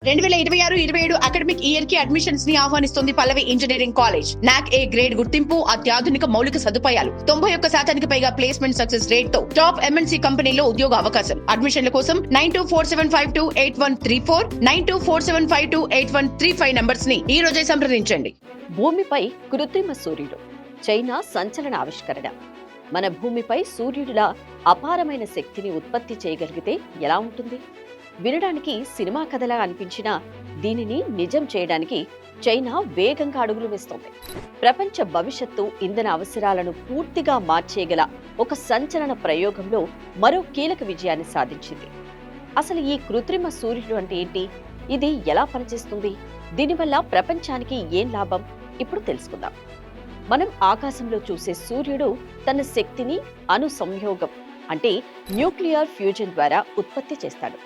2026-27 academic year కి admissions ని ఆహ్వానిస్తుంది పల్లవి engineering college. నాక్ ఏ గ్రేడ్ గుర్తింపు, అత్యాధునిక మౌలిక సదుపాయాలు, 91% పైగా ప్లేస్మెంట్ సక్సెస్ రేట్ తో టాప్ ఎంఎన్సీ కంపెనీలో ఉద్యోగ అవకాశం. అడ్మిషన్ల కోసం 9247528134, 9247528135 నంబర్స్ ని ఈ రోజే సంప్రదించండి. భూమిపై కృత్రిమ సూర్యుడు, చైనా సంచలన ఆవిష్కరణ. మన భూమిపై సూర్యుడిలా అపారమైన శక్తిని ఉత్పత్తి చేయగలిగితే ఎలా ఉంటుంది? వినడానికి సినిమా కథలా అనిపించినా దీనిని నిజం చేయడానికి చైనా వేగంగా అడుగులు వేస్తోంది. ప్రపంచ భవిష్యత్తు ఇంధన అవసరాలను పూర్తిగా మార్చేయగల ఒక సంచలన ప్రయోగంలో మరో కీలక విజయాన్ని సాధించింది. అసలు ఈ కృత్రిమ సూర్యుడు అంటే ఏంటి? ఇది ఎలా పనిచేస్తుంది? దీనివల్ల ప్రపంచానికి ఏం లాభం? ఇప్పుడు తెలుసుకుందాం. మనం ఆకాశంలో చూసే సూర్యుడు తన శక్తిని అణు సంయోగం అంటే న్యూక్లియర్ ఫ్యూజన్ ద్వారా ఉత్పత్తి చేస్తాడు.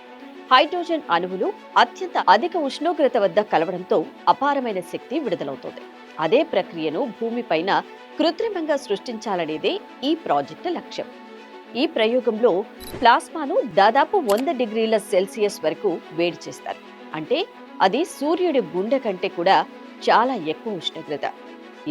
హైడ్రోజన్ అణువులు అత్యంత అధిక ఉష్ణోగ్రత వద్ద కలవడంతో అపారమైన శక్తి విడుదలవుతోంది. అదే ప్రక్రియను భూమిపైన కృత్రిమంగా సృష్టించాలనేదే ఈ ప్రాజెక్టు లక్ష్యం. ఈ ప్రయోగంలో ప్లాస్మాను దాదాపు 100 డిగ్రీల సెల్సియస్ వరకు వేడి చేస్తారు. అంటే అది సూర్యుడి గుండె కంటే కూడా చాలా ఎక్కువ ఉష్ణోగ్రత.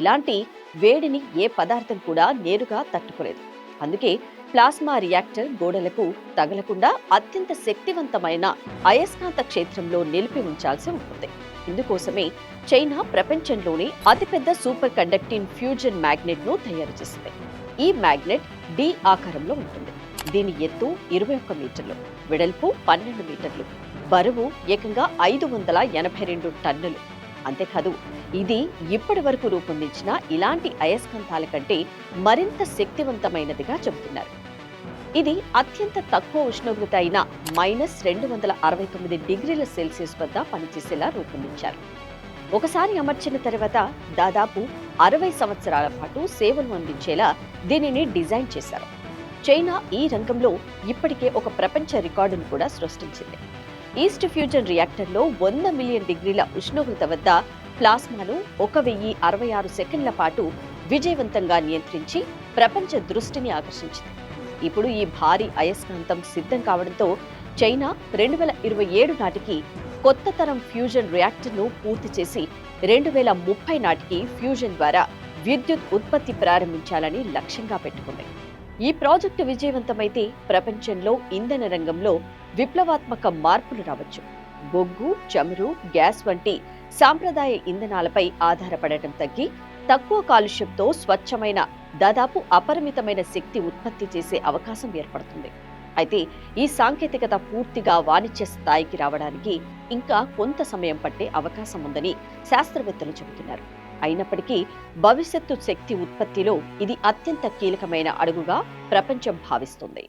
ఇలాంటి వేడిని ఏ పదార్థం కూడా నేరుగా తట్టుకోలేదు. అందుకే ప్లాస్మా రియాక్టర్ గోడలకు తగలకుండా అత్యంత శక్తివంతమైన అయస్కాంత క్షేత్రంలో నిలిపి ఉంచాల్సి ఉంటుంది. ఇందుకోసమే చైనా ప్రపంచంలోని అతిపెద్ద సూపర్ కండక్టింగ్ ఫ్యూజన్ మ్యాగ్నెట్ ను తయారు చేసింది. ఈ మ్యాగ్నెట్ డి ఆకారంలో ఉంటుంది. దీని ఎత్తు 21 మీటర్లు, వెడల్పు 12 మీటర్లు, బరువు ఏకంగా 582 టన్నులు. అంతేకాదు, ఇది ఇప్పటి వరకు రూపొందించిన ఇలాంటి అయస్కాంతాల కంటే మరింత శక్తివంతమైనదిగా చెబుతున్నారు. ఇది అత్యంత తక్కువ ఉష్ణోగ్రత అయిన -269 డిగ్రీల సెల్సియస్ వద్ద పనిచేసేలా రూపొందించారు. ఒకసారి అమర్చిన తర్వాత దాదాపు 60 సంవత్సరాల పాటు సేవలు అందించేలా దీనిని డిజైన్ చేశారు. చైనా ఈ రంగంలో ఇప్పటికే ఒక ప్రపంచ రికార్డును కూడా సృష్టించింది. ఈస్ట్ ఫ్యూజన్ రియాక్టర్లో 100 మిలియన్ డిగ్రీల ఉష్ణోగ్రత వద్ద ప్లాస్మాను 1066 సెకండ్ల పాటు విజయవంతంగా నియంత్రించి ప్రపంచ దృష్టిని ఆకర్షించింది. ఇప్పుడు ఈ భారీ అయస్కాంతం సిద్ధం కావడంతో చైనా 2027 నాటికి కొత్త తరం ఫ్యూజన్ రియాక్టర్ను పూర్తి చేసి 2030 నాటికి ఫ్యూజన్ ద్వారా విద్యుత్ ఉత్పత్తి ప్రారంభించాలని లక్ష్యంగా పెట్టుకుంది. ఈ ప్రాజెక్టు విజయవంతమైతే ప్రపంచంలో ఇంధన రంగంలో విప్లవాత్మక మార్పులు రావచ్చు. బొగ్గు, చమురు, గ్యాస్ వంటి సాంప్రదాయ ఇంధనాలపై ఆధారపడటం తగ్గి తక్కువ కాలుష్యంతో స్వచ్ఛమైన, దాదాపు అపరిమితమైన శక్తి ఉత్పత్తి చేసే అవకాశం ఏర్పడుతుంది. అయితే ఈ సాంకేతికత పూర్తిగా వాణిజ్య స్థాయికి రావడానికి ఇంకా కొంత సమయం పట్టే అవకాశం ఉందని శాస్త్రవేత్తలు చెబుతున్నారు. అయినప్పటికీ భవిష్యత్తు శక్తి ఉత్పత్తిలో ఇది అత్యంత కీలకమైన అడుగుగా ప్రపంచం భావిస్తుంది.